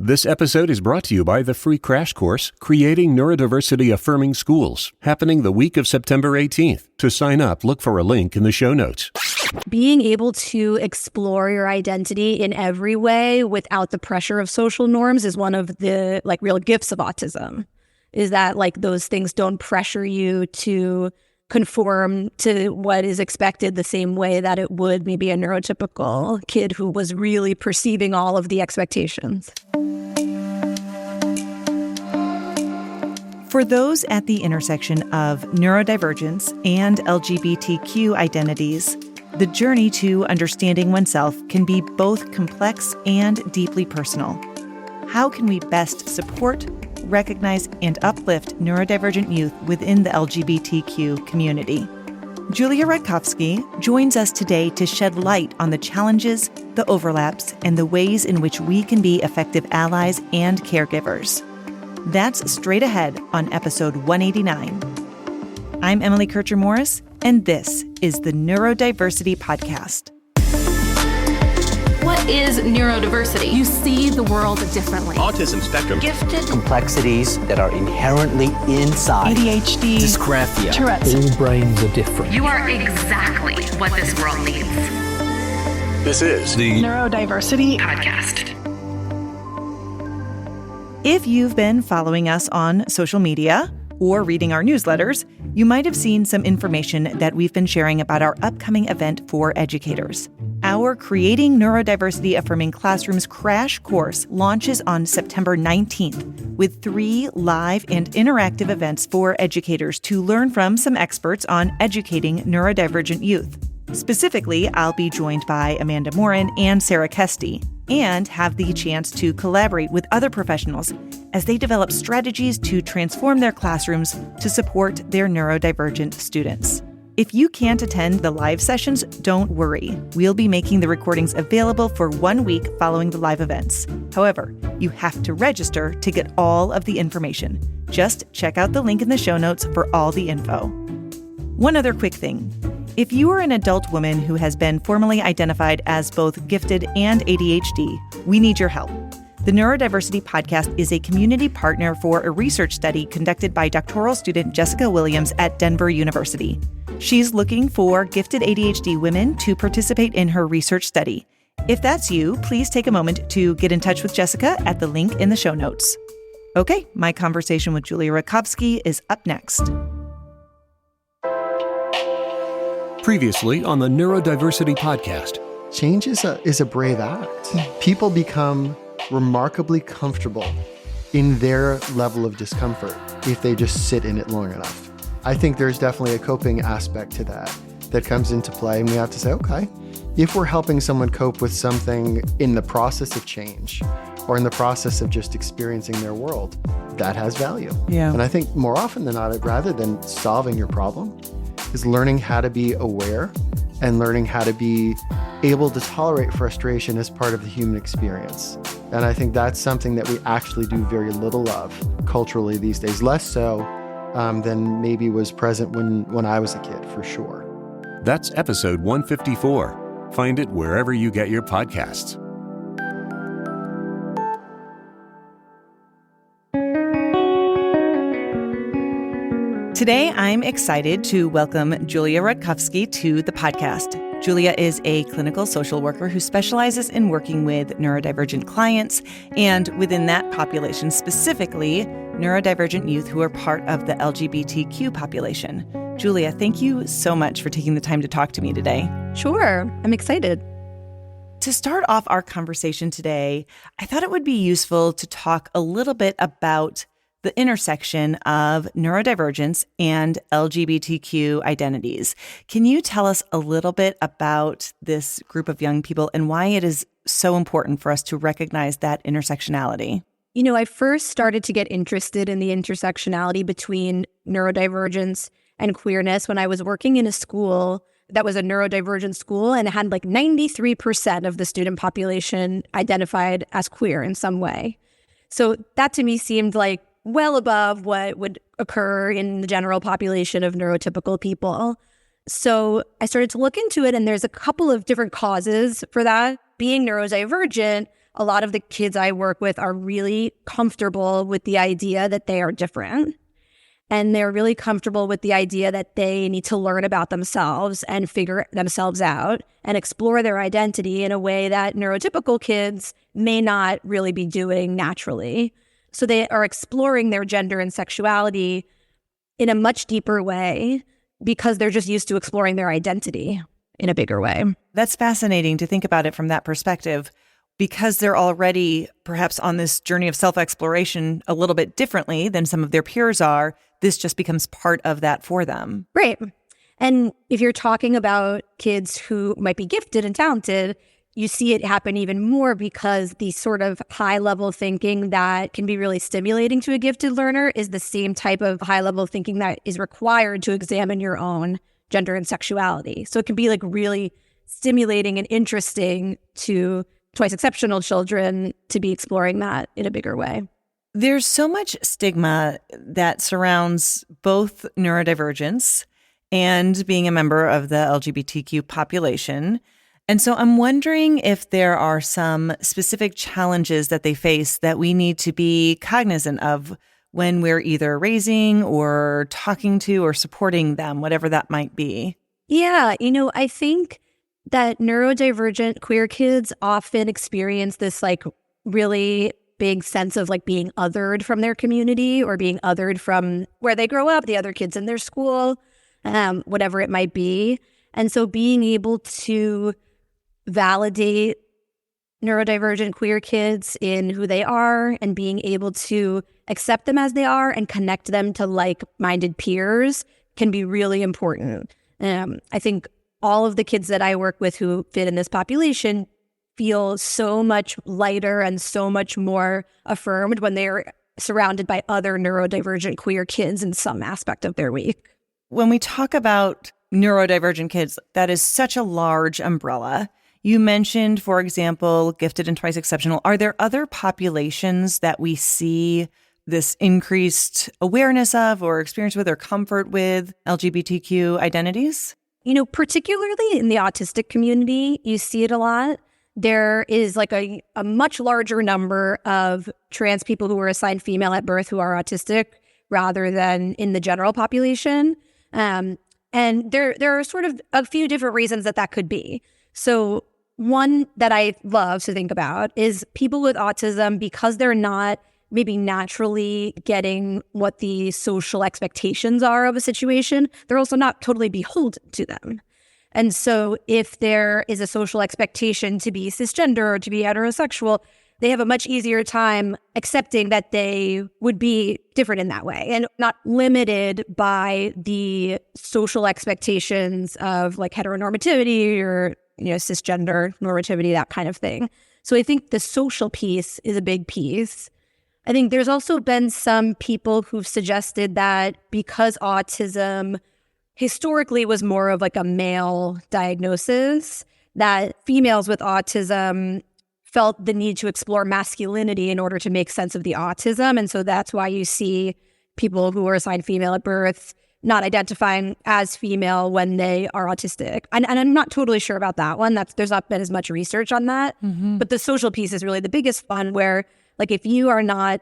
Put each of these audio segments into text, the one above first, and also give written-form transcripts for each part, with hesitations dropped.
This episode is brought to you by the free crash course, Creating Neurodiversity-Affirming Schools, happening the week of September 18th. To sign up, look for a link in the show notes. Being able to explore your identity in every way without the pressure of social norms is one of the real gifts of autism, is that those things don't pressure you to conform to what is expected the same way that it would maybe a neurotypical kid who was really perceiving all of the expectations. For those at the intersection of neurodivergence and LGBTQ identities, the journey to understanding oneself can be both complex and deeply personal. How can we best support, recognize, and uplift neurodivergent youth within the LGBTQ community? Julia Rutkovsky joins us today to shed light on the challenges, the overlaps, and the ways in which we can be effective allies and caregivers. That's straight ahead on episode 189. I'm Emily Kircher-Morris, and this is the Neurodiversity Podcast. What is neurodiversity? You see the world differently. Autism spectrum. Gifted. Complexities that are inherently inside. ADHD. Dysgraphia. Tourette's. All brains are different. You are exactly what this world needs. This is the Neurodiversity Podcast. If you've been following us on social media or reading our newsletters, you might have seen some information that we've been sharing about our upcoming event for educators. Our Creating Neurodiversity-Affirming Classrooms crash course launches on September 19th with 3 live and interactive events for educators to learn from some experts on educating neurodivergent youth. Specifically, I'll be joined by Amanda Morin and Sarah Kesty and have the chance to collaborate with other professionals as they develop strategies to transform their classrooms to support their neurodivergent students. If you can't attend the live sessions, don't worry. We'll be making the recordings available for 1 week following the live events. However, you have to register to get all of the information. Just check out the link in the show notes for all the info. One other quick thing. If you are an adult woman who has been formally identified as both gifted and ADHD, we need your help. The Neurodiversity Podcast is a community partner for a research study conducted by doctoral student Jessica Williams at Denver University. She's looking for gifted ADHD women to participate in her research study. If that's you, please take a moment to get in touch with Jessica at the link in the show notes. Okay, my conversation with Julia Rutkovsky is up next. Previously on the Neurodiversity Podcast. Change is a brave act. People become remarkably comfortable in their level of discomfort if they just sit in it long enough. I think there's definitely a coping aspect to that comes into play, and we have to say, okay, if we're helping someone cope with something in the process of change or in the process of just experiencing their world, that has value. Yeah. And I think more often than not, rather than solving your problem, is learning how to be aware and learning how to be able to tolerate frustration as part of the human experience. And I think that's something that we actually do very little of culturally these days, less so than maybe was present when I was a kid, for sure. That's episode 154. Find it wherever you get your podcasts. Today, I'm excited to welcome Julia Rutkovsky to the podcast. Julia is a clinical social worker who specializes in working with neurodivergent clients, and within that population, specifically neurodivergent youth who are part of the LGBTQ population. Julia, thank you so much for taking the time to talk to me today. Sure, I'm excited. To start off our conversation today, I thought it would be useful to talk a little bit about the intersection of neurodivergence and LGBTQ identities. Can you tell us a little bit about this group of young people and why it is so important for us to recognize that intersectionality? You know, I first started to get interested in the intersectionality between neurodivergence and queerness when I was working in a school that was a neurodivergent school and it had 93% of the student population identified as queer in some way. So that to me seemed well above what would occur in the general population of neurotypical people. So I started to look into it, and there's a couple of different causes for that. Being neurodivergent, a lot of the kids I work with are really comfortable with the idea that they are different. And they're really comfortable with the idea that they need to learn about themselves and figure themselves out and explore their identity in a way that neurotypical kids may not really be doing naturally. So they are exploring their gender and sexuality in a much deeper way because they're just used to exploring their identity in a bigger way. That's fascinating to think about it from that perspective, because they're already perhaps on this journey of self-exploration a little bit differently than some of their peers are. This just becomes part of that for them. Right. And if you're talking about kids who might be gifted and talented, you see it happen even more because the sort of high-level thinking that can be really stimulating to a gifted learner is the same type of high-level thinking that is required to examine your own gender and sexuality. So it can be like really stimulating and interesting to twice exceptional children to be exploring that in a bigger way. There's so much stigma that surrounds both neurodivergence and being a member of the LGBTQ population. And so I'm wondering if there are some specific challenges that they face that we need to be cognizant of when we're either raising or talking to or supporting them, whatever that might be. Yeah, I think that neurodivergent queer kids often experience this like really big sense of like being othered from their community or being othered from where they grow up, the other kids in their school, whatever it might be. And so being able to validate neurodivergent queer kids in who they are and being able to accept them as they are and connect them to like-minded peers can be really important. I think all of the kids that I work with who fit in this population feel so much lighter and so much more affirmed when they're surrounded by other neurodivergent queer kids in some aspect of their week. When we talk about neurodivergent kids, that is such a large umbrella. You mentioned, for example, gifted and twice exceptional. Are there other populations that we see this increased awareness of or experience with or comfort with LGBTQ identities? Particularly in the autistic community, you see it a lot. There is like a much larger number of trans people who were assigned female at birth who are autistic rather than in the general population. And there are sort of a few different reasons that could be. So one that I love to think about is people with autism, because they're not maybe naturally getting what the social expectations are of a situation, they're also not totally beholden to them. And so if there is a social expectation to be cisgender or to be heterosexual, they have a much easier time accepting that they would be different in that way and not limited by the social expectations of like heteronormativity or, cisgender normativity, that kind of thing. So I think the social piece is a big piece. I think there's also been some people who've suggested that because autism historically was more of like a male diagnosis, that females with autism felt the need to explore masculinity in order to make sense of the autism. And so that's why you see people who were assigned female at birth not identifying as female when they are autistic. And I'm not totally sure about that one. There's not been as much research on that. Mm-hmm. But the social piece is really the biggest one, where like if you are not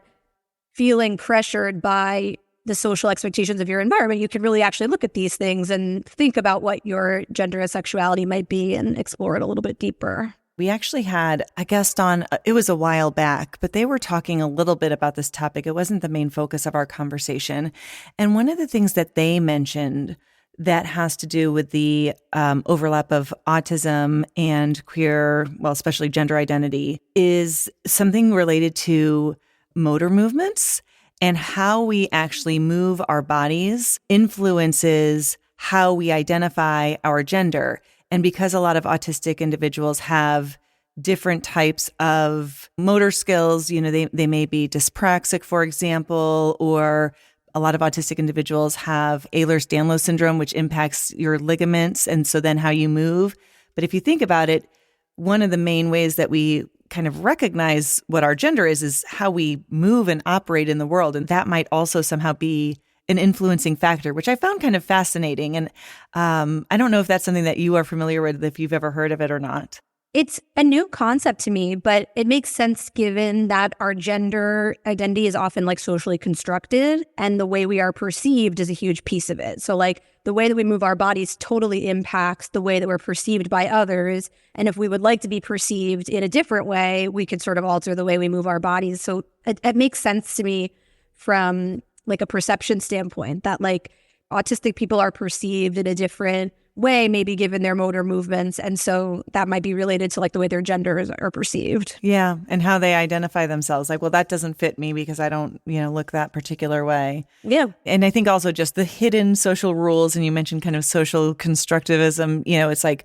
feeling pressured by the social expectations of your environment, you can really actually look at these things and think about what your gender and sexuality might be and explore it a little bit deeper. We actually had a guest on, it was a while back, but they were talking a little bit about this topic. It wasn't the main focus of our conversation. And one of the things that they mentioned that has to do with the overlap of autism and queer, well, especially gender identity, is something related to motor movements and how we actually move our bodies influences how we identify our gender. And because a lot of autistic individuals have different types of motor skills, they may be dyspraxic, for example, or a lot of autistic individuals have Ehlers-Danlos syndrome, which impacts your ligaments and so then how you move. But if you think about it, one of the main ways that we kind of recognize what our gender is how we move and operate in the world. And that might also somehow be an influencing factor, which I found kind of fascinating. And I don't know if that's something that you are familiar with, if you've ever heard of it or not. It's a new concept to me, but it makes sense given that our gender identity is often like socially constructed, and the way we are perceived is a huge piece of it. So like the way that we move our bodies totally impacts the way that we're perceived by others. And if we would like to be perceived in a different way, we could sort of alter the way we move our bodies. So it makes sense to me from like a perception standpoint that like autistic people are perceived in a different way, maybe given their motor movements. And so that might be related to like the way their genders are perceived. Yeah. And how they identify themselves. Like, well, that doesn't fit me because I don't, look that particular way. Yeah. And I think also just the hidden social rules, and you mentioned kind of social constructivism, it's like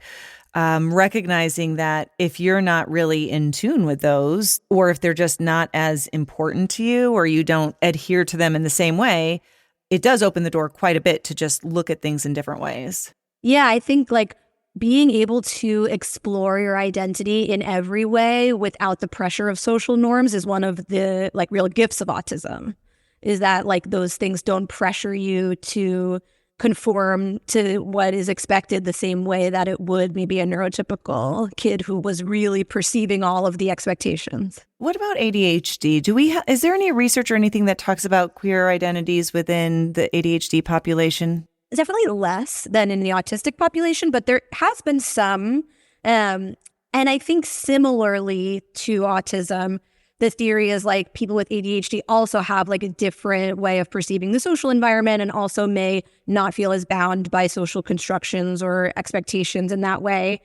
recognizing that if you're not really in tune with those, or if they're just not as important to you, or you don't adhere to them in the same way, it does open the door quite a bit to just look at things in different ways. Yeah, I think like being able to explore your identity in every way without the pressure of social norms is one of the like real gifts of autism, is that like those things don't pressure you to conform to what is expected the same way that it would maybe a neurotypical kid who was really perceiving all of the expectations. What about ADHD? Is there any research or anything that talks about queer identities within the ADHD population? Definitely less than in the autistic population, but there has been some. And I think similarly to autism, the theory is like people with ADHD also have like a different way of perceiving the social environment, and also may not feel as bound by social constructions or expectations in that way.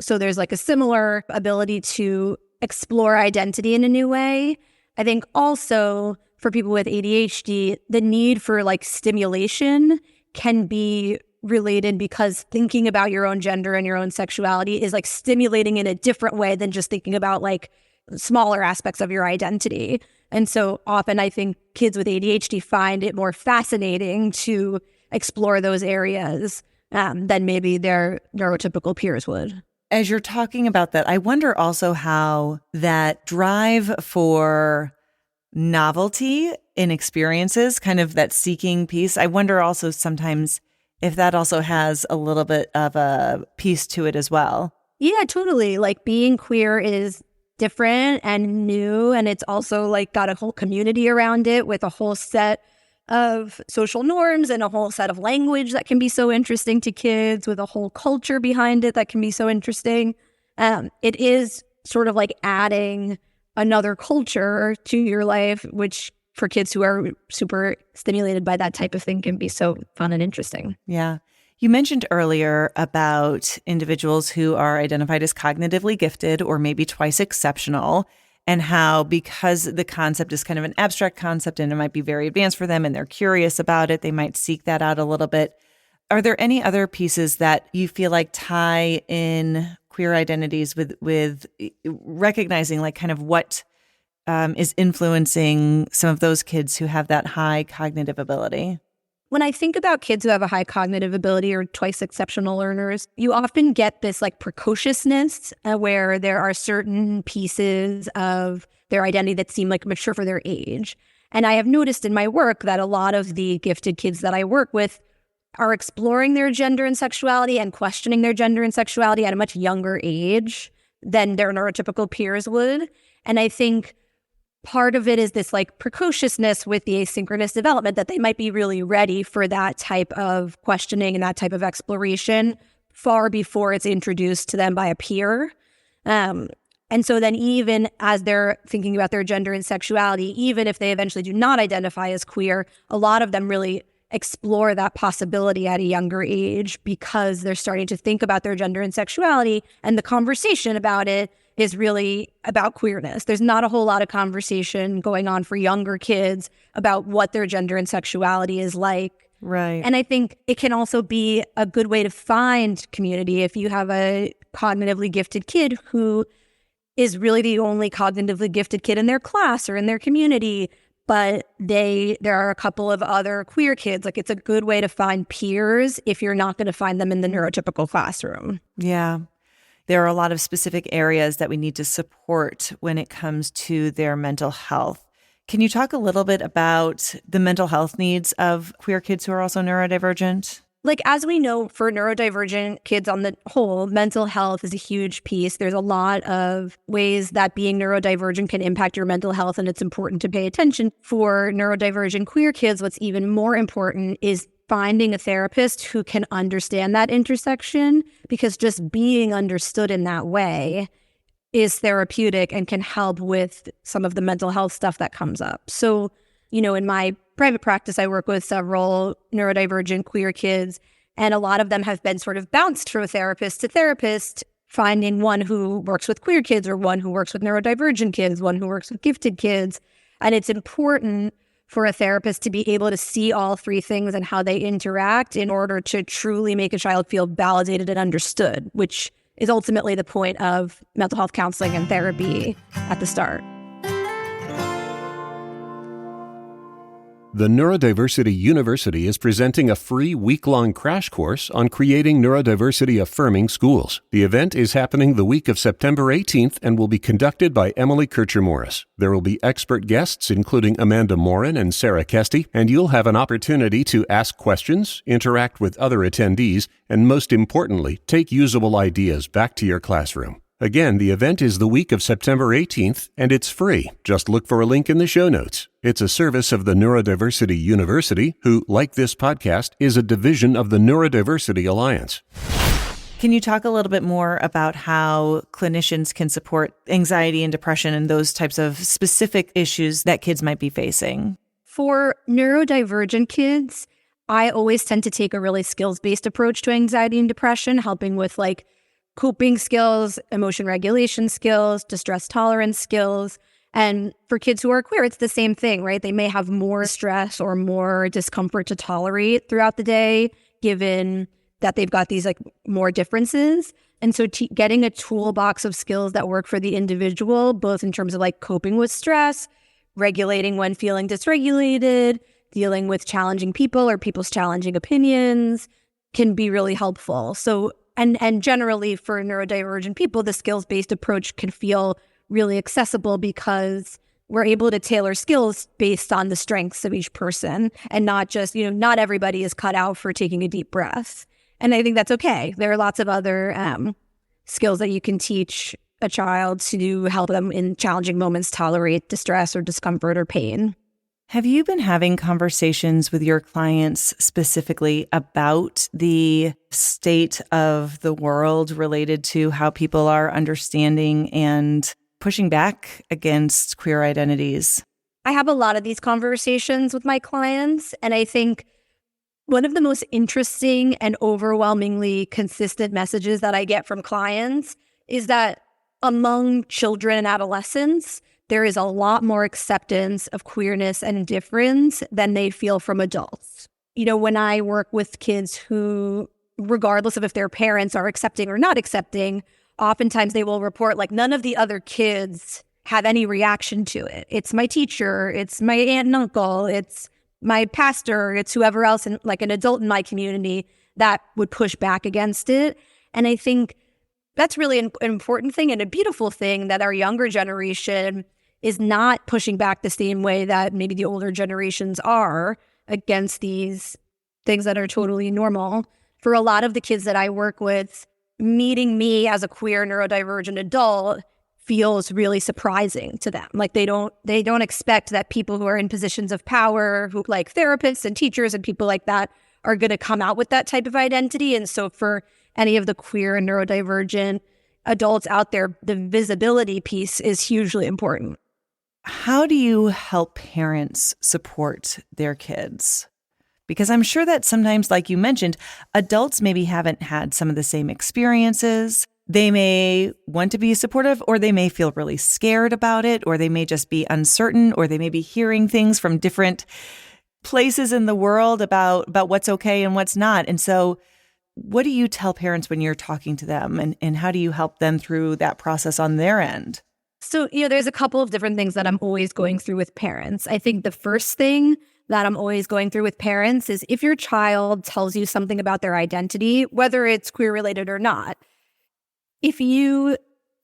So there's like a similar ability to explore identity in a new way. I think also for people with ADHD, the need for like stimulation can be related because thinking about your own gender and your own sexuality is like stimulating in a different way than just thinking about like smaller aspects of your identity. And so often I think kids with ADHD find it more fascinating to explore those areas than maybe their neurotypical peers would. As you're talking about that, I wonder also how that drive for novelty in experiences, kind of that seeking piece. I wonder also sometimes if that also has a little bit of a piece to it as well. Yeah, totally. Like being queer is different and new, and it's also like got a whole community around it with a whole set of social norms and a whole set of language that can be so interesting to kids, with a whole culture behind it that can be so interesting. It is sort of like adding another culture to your life, which for kids who are super stimulated by that type of thing can be so fun and interesting. Yeah. You mentioned earlier about individuals who are identified as cognitively gifted or maybe twice exceptional, and how because the concept is kind of an abstract concept and it might be very advanced for them and they're curious about it, they might seek that out a little bit. Are there any other pieces that you feel like tie in queer identities with recognizing like kind of what is influencing some of those kids who have that high cognitive ability? When I think about kids who have a high cognitive ability or twice exceptional learners, you often get this like precociousness where there are certain pieces of their identity that seem like mature for their age. And I have noticed in my work that a lot of the gifted kids that I work with are exploring their gender and sexuality and questioning their gender and sexuality at a much younger age than their neurotypical peers would. And I think part of it is this like precociousness with the asynchronous development, that they might be really ready for that type of questioning and that type of exploration far before it's introduced to them by a peer. And so then even as they're thinking about their gender and sexuality, even if they eventually do not identify as queer, a lot of them really explore that possibility at a younger age because they're starting to think about their gender and sexuality, and the conversation about it is really about queerness. There's not a whole lot of conversation going on for younger kids about what their gender and sexuality is like. Right. And I think it can also be a good way to find community if you have a cognitively gifted kid who is really the only cognitively gifted kid in their class or in their community, but there are a couple of other queer kids. Like, it's a good way to find peers if you're not going to find them in the neurotypical classroom. Yeah. There are a lot of specific areas that we need to support when it comes to their mental health. Can you talk a little bit about the mental health needs of queer kids who are also neurodivergent? Like, as we know, for neurodivergent kids on the whole, mental health is a huge piece. There's a lot of ways that being neurodivergent can impact your mental health, and it's important to pay attention. For neurodivergent queer kids, what's even more important is finding a therapist who can understand that intersection, because just being understood in that way is therapeutic and can help with some of the mental health stuff that comes up. So, in my private practice, I work with several neurodivergent queer kids, and a lot of them have been sort of bounced from therapist to therapist, finding one who works with queer kids or one who works with neurodivergent kids, one who works with gifted kids. And it's important for a therapist to be able to see all three things and how they interact in order to truly make a child feel validated and understood, which is ultimately the point of mental health counseling and therapy at the start. The Neurodiversity University is presenting a free week-long crash course on creating neurodiversity-affirming schools. The event is happening the week of September 18th and will be conducted by Emily Kircher-Morris. There will be expert guests, including Amanda Morin and Sarah Kesty, and you'll have an opportunity to ask questions, interact with other attendees, and most importantly, take usable ideas back to your classroom. Again, the event is the week of September 18th, and it's free. Just look for a link in the show notes. It's a service of the Neurodiversity University, who, like this podcast, is a division of the Neurodiversity Alliance. Can you talk a little bit more about how clinicians can support anxiety and depression and those types of specific issues that kids might be facing? For neurodivergent kids, I always tend to take a really skills-based approach to anxiety and depression, helping with coping skills, emotion regulation skills, distress tolerance skills. And for kids who are queer, it's the same thing, right? They may have more stress or more discomfort to tolerate throughout the day, given that they've got these more differences. And so getting a toolbox of skills that work for the individual, both in terms of coping with stress, regulating when feeling dysregulated, dealing with challenging people or people's challenging opinions, can be really helpful. So And generally for neurodivergent people, the skills-based approach can feel really accessible because we're able to tailor skills based on the strengths of each person, and not just, not everybody is cut out for taking a deep breath. And I think that's okay. There are lots of other skills that you can teach a child to help them in challenging moments tolerate distress or discomfort or pain. Have you been having conversations with your clients specifically about the state of the world related to how people are understanding and pushing back against queer identities? I have a lot of these conversations with my clients, and I think one of the most interesting and overwhelmingly consistent messages that I get from clients is that among children and adolescents, there is a lot more acceptance of queerness and difference than they feel from adults. When I work with kids who, regardless of if their parents are accepting or not accepting, oftentimes they will report none of the other kids have any reaction to it. It's my teacher, it's my aunt and uncle, it's my pastor, it's whoever else, an adult in my community that would push back against it. And I think that's really an important thing and a beautiful thing, that our younger generation is not pushing back the same way that maybe the older generations are against these things that are totally normal. For a lot of the kids that I work with, meeting me as a queer neurodivergent adult feels really surprising to them. They don't expect that people who are in positions of power, who therapists and teachers and people like that, are going to come out with that type of identity. And so for any of the queer and neurodivergent adults out there, the visibility piece is hugely important. How do you help parents support their kids? Because I'm sure that sometimes, like you mentioned, adults maybe haven't had some of the same experiences. They may want to be supportive, or they may feel really scared about it, or they may just be uncertain, or they may be hearing things from different places in the world about what's okay and what's not. And so what do you tell parents when you're talking to them, and how do you help them through that process on their end? So, there's a couple of different things that I'm always going through with parents. I think the first thing that I'm always going through with parents is, if your child tells you something about their identity, whether it's queer related or not, if you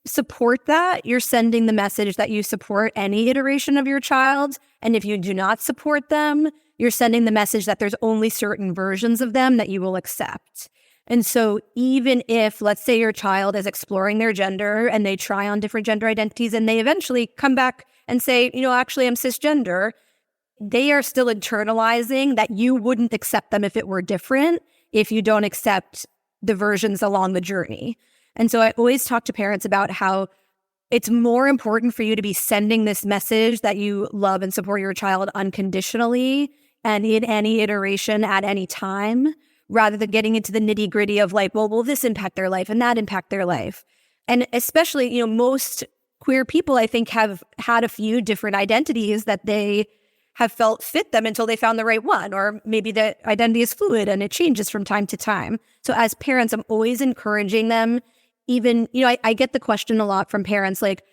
support that, you're sending the message that you support any iteration of your child. And if you do not support them, you're sending the message that there's only certain versions of them that you will accept. And so even if, let's say your child is exploring their gender and they try on different gender identities and they eventually come back and say, actually I'm cisgender, they are still internalizing that you wouldn't accept them if it were different, if you don't accept the versions along the journey. And so I always talk to parents about how it's more important for you to be sending this message that you love and support your child unconditionally and in any iteration at any time, rather than getting into the nitty gritty of like, well, will this impact their life and that impact their life? And especially, most queer people, I think, have had a few different identities that they have felt fit them until they found the right one, or maybe the identity is fluid and it changes from time to time. So as parents, I'm always encouraging them. Even, I get the question a lot from parents like,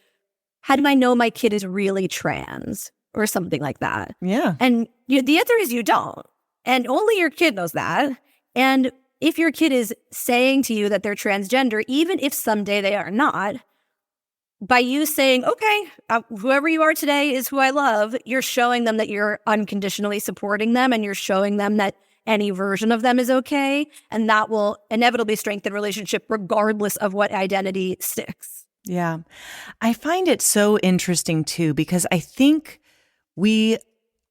how do I know my kid is really trans or something like that? Yeah. And the answer is you don't. And only your kid knows that. And if your kid is saying to you that they're transgender, even if someday they are not, by you saying, okay, whoever you are today is who I love, you're showing them that you're unconditionally supporting them, and you're showing them that any version of them is okay. And that will inevitably strengthen relationship regardless of what identity sticks. Yeah. I find it so interesting too, because I think we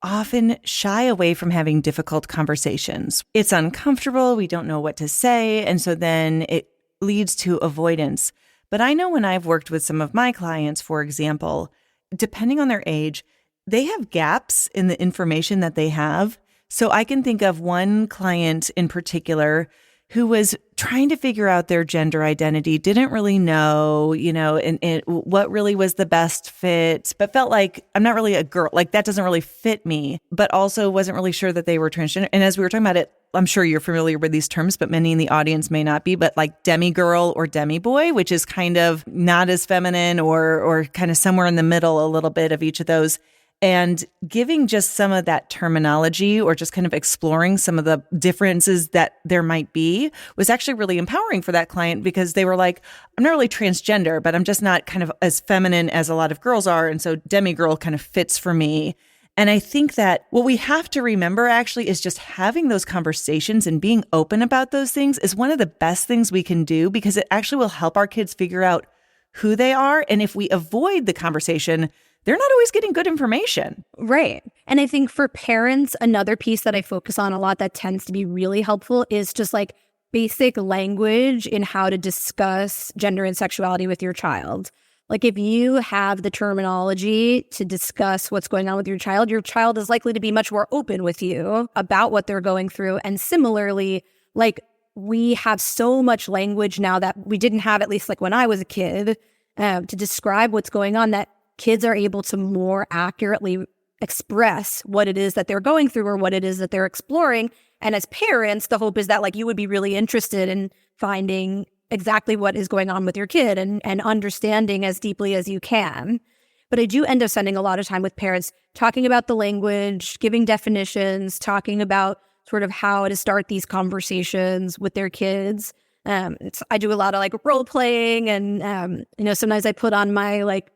often shy away from having difficult conversations. It's uncomfortable. We don't know what to say. And so then it leads to avoidance. But I know when I've worked with some of my clients, for example, depending on their age, they have gaps in the information that they have. So I can think of one client in particular who was trying to figure out their gender identity, didn't really know, and what really was the best fit, but felt like I'm not really a girl, like that doesn't really fit me, but also wasn't really sure that they were transgender. And as we were talking about it, I'm sure you're familiar with these terms, but many in the audience may not be, but like demi-girl or demi-boy, which is kind of not as feminine or kind of somewhere in the middle, a little bit of each of those. And giving just some of that terminology or just kind of exploring some of the differences that there might be was actually really empowering for that client, because they were like, I'm not really transgender, but I'm just not kind of as feminine as a lot of girls are. And so demi-girl kind of fits for me. And I think that what we have to remember actually is just having those conversations and being open about those things is one of the best things we can do, because it actually will help our kids figure out who they are. And if we avoid the conversation, they're not always getting good information. Right. And I think for parents, another piece that I focus on a lot that tends to be really helpful is just like basic language in how to discuss gender and sexuality with your child. Like if you have the terminology to discuss what's going on with your child is likely to be much more open with you about what they're going through. And similarly, like we have so much language now that we didn't have, at least like when I was a kid, to describe what's going on, that kids are able to more accurately express what it is that they're going through or what it is that they're exploring. And as parents, the hope is that like you would be really interested in finding exactly what is going on with your kid and understanding as deeply as you can. But I do end up spending a lot of time with parents talking about the language, giving definitions, talking about sort of how to start these conversations with their kids. I do a lot of like role playing and, sometimes I put on my like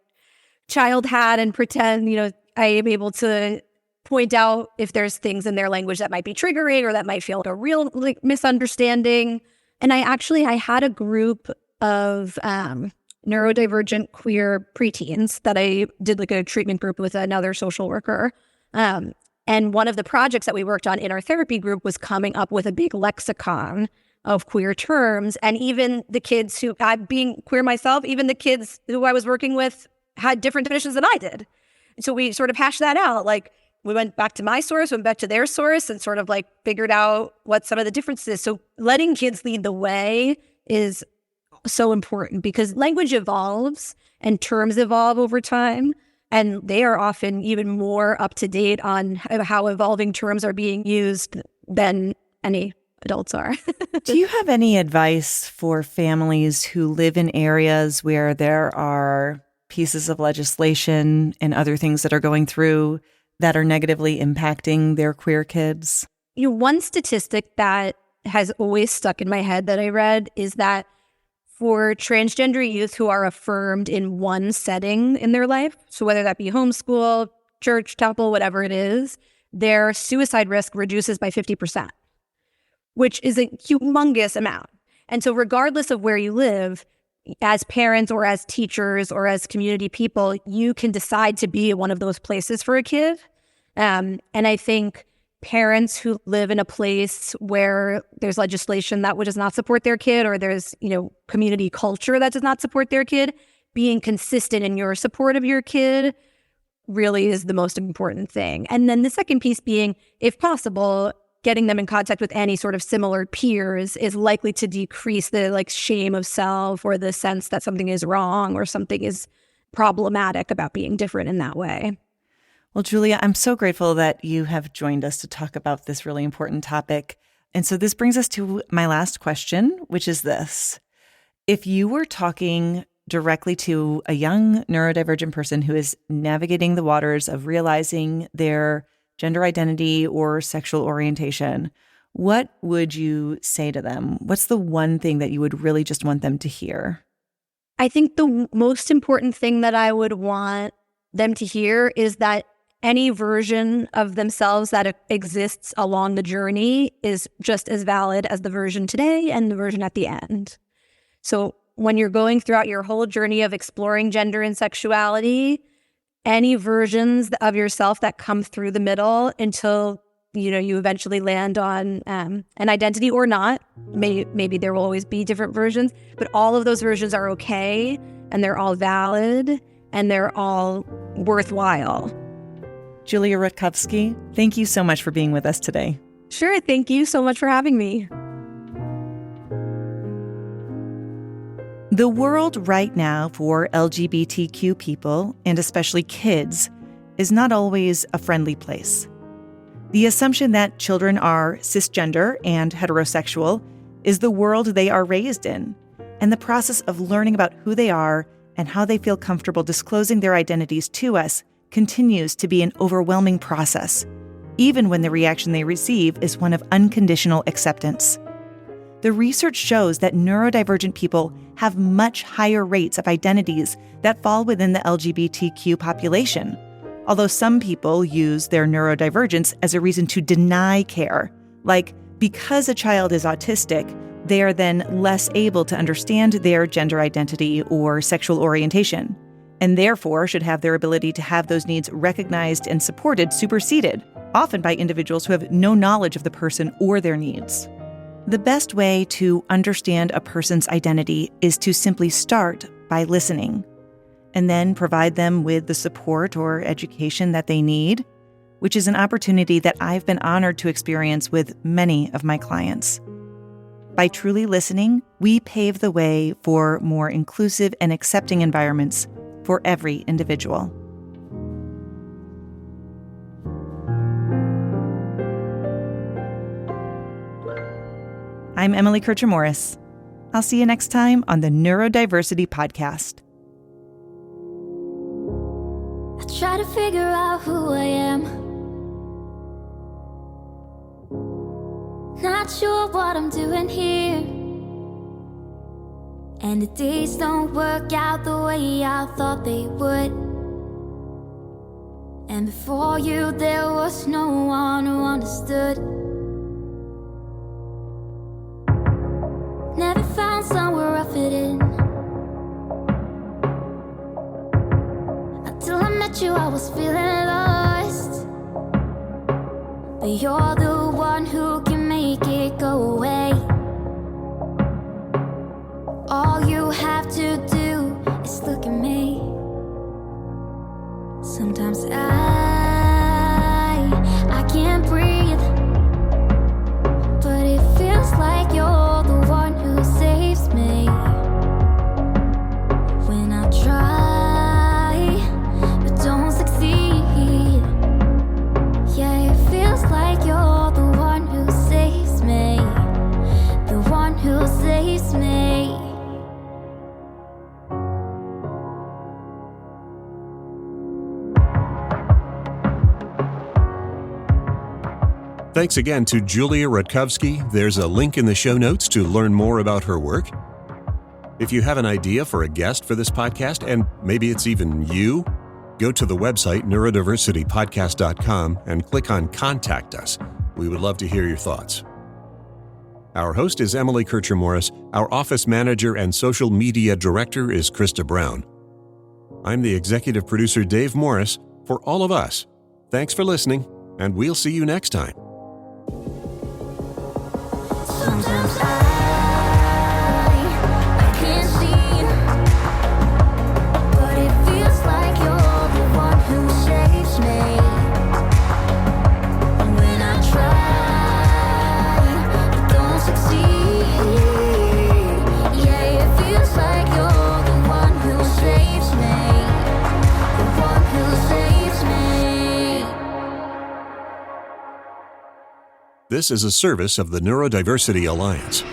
child hat and pretend, I am able to point out if there's things in their language that might be triggering or that might feel like a real like misunderstanding. And I had a group of neurodivergent queer preteens that I did like a treatment group with another social worker. And one of the projects that we worked on in our therapy group was coming up with a big lexicon of queer terms. And even the kids who, being queer myself, even the kids who I was working with had different definitions than I did. So we sort of hashed that out. Like we went back to my source, went back to their source, and sort of like figured out what some of the differences. So letting kids lead the way is so important because language evolves and terms evolve over time. And they are often even more up to date on how evolving terms are being used than any adults are. Do you have any advice for families who live in areas where there are pieces of legislation and other things that are going through that are negatively impacting their queer kids? One statistic that has always stuck in my head that I read is that for transgender youth who are affirmed in one setting in their life, so whether that be homeschool, church, temple, whatever it is, their suicide risk reduces by 50%, which is a humongous amount. And so regardless of where you live, as parents or as teachers or as community people, you can decide to be one of those places for a kid. And I think parents who live in a place where there's legislation that does not support their kid, or there's, community culture that does not support their kid, being consistent in your support of your kid really is the most important thing. And then the second piece being, if possible, getting them in contact with any sort of similar peers is likely to decrease the shame of self or the sense that something is wrong or something is problematic about being different in that way. Well, Julia, I'm so grateful that you have joined us to talk about this really important topic. And so this brings us to my last question, which is this. If you were talking directly to a young neurodivergent person who is navigating the waters of realizing their gender identity or sexual orientation, what would you say to them? What's the one thing that you would really just want them to hear? I think the most important thing that I would want them to hear is that any version of themselves that exists along the journey is just as valid as the version today and the version at the end. So when you're going throughout your whole journey of exploring gender and sexuality, any versions of yourself that come through the middle until you eventually land on an identity or not. Maybe there will always be different versions, but all of those versions are okay, and they're all valid, and they're all worthwhile. Julia Rutkovsky, thank you so much for being with us today. Sure, thank you so much for having me. The world right now for LGBTQ people, and especially kids, is not always a friendly place. The assumption that children are cisgender and heterosexual is the world they are raised in, and the process of learning about who they are and how they feel comfortable disclosing their identities to us continues to be an overwhelming process, even when the reaction they receive is one of unconditional acceptance. The research shows that neurodivergent people have much higher rates of identities that fall within the LGBTQ population, although some people use their neurodivergence as a reason to deny care, like because a child is autistic, they are then less able to understand their gender identity or sexual orientation, and therefore should have their ability to have those needs recognized and supported superseded, often by individuals who have no knowledge of the person or their needs. The best way to understand a person's identity is to simply start by listening, and then provide them with the support or education that they need, which is an opportunity that I've been honored to experience with many of my clients. By truly listening, we pave the way for more inclusive and accepting environments for every individual. I'm Emily Kircher-Morris. I'll see you next time on the Neurodiversity Podcast. I try to figure out who I am. Not sure what I'm doing here. And the days don't work out the way I thought they would. And before you, there was no one who understood. Never found somewhere I fit in. Until I met you, I was feeling lost. But you're the one who can make it go away. All you have to do is look at me. Sometimes I can't breathe, but it feels like you're the one who saves me. When I try, but don't succeed. Yeah, it feels like you're the one who saves me. The one who saves me. Thanks again to Julia Rutkovsky. There's a link in the show notes to learn more about her work. If you have an idea for a guest for this podcast, and maybe it's even you, go to the website neurodiversitypodcast.com and click on Contact Us. We would love to hear your thoughts. Our host is Emily Kircher-Morris. Our office manager and social media director is Krista Brown. I'm the executive producer, Dave Morris. For all of us, thanks for listening, and we'll see you next time. Sometimes I can't see, but it feels like you're the one who saves me. And when I try, but don't succeed, yeah, it feels like you're the one who saves me, the one who saves me. This is a service of the Neurodiversity Alliance.